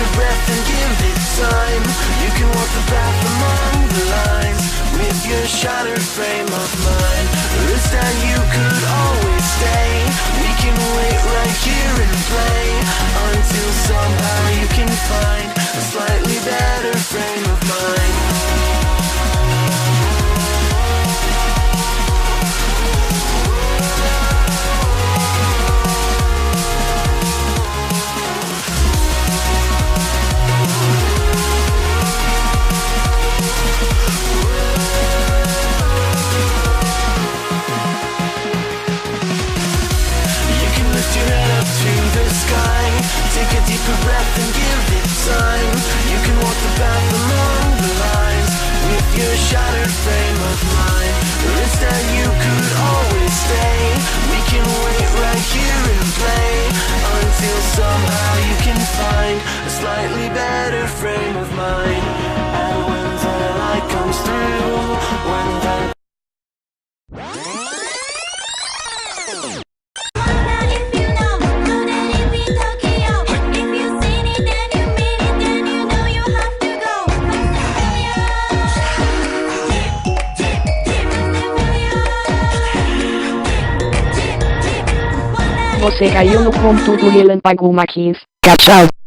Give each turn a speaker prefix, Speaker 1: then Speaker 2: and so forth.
Speaker 1: deeper breath and give it time. You can walk the path among the lines with your shattered frame of mind. Wish that you could always stay. We can wait right here and play until somehow you can find a slightly better frame of mind. Take a deeper breath and give it time. You can walk the path along the lines with your shattered frame of mind. Wish that you could always stay. We can wait right here and play until somehow you can find a slightly better frame of mind. And when the light comes through, when the
Speaker 2: Você caiu no conto do Relan Pagumaquins. Tchau.